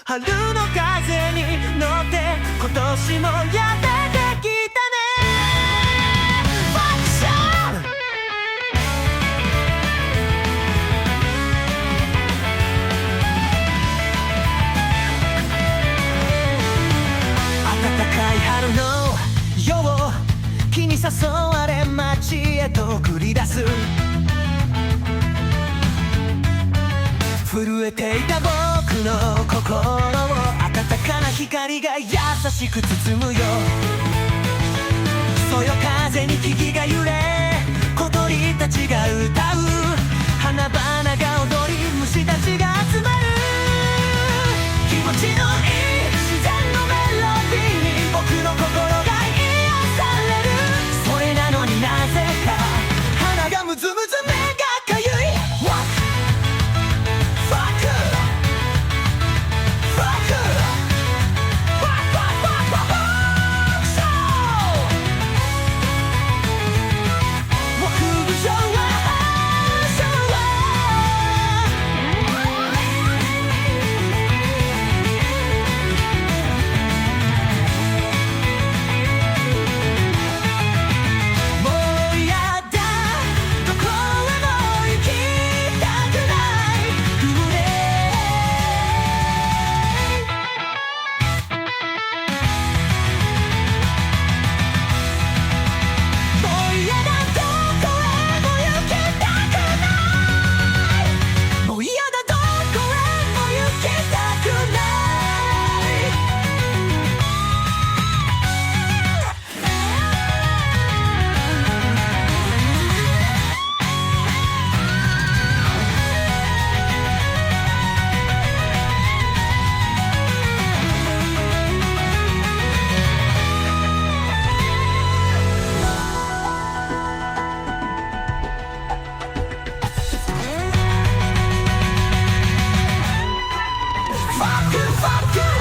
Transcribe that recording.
春の風に乗って今年もやってきたね。ファッション暖かい春の陽気に誘われ街へと繰り出す。震えていた僕の心を暖かな光が優しく包むよ。そよ風に木々が揺れ小鳥たちが歌う。花々が踊り虫たちが集まる。気持ちのいい自然のメロディーに僕の心が癒される。それなのになぜか鼻がムズムズ目がかゆい。Fuck you, fuck you.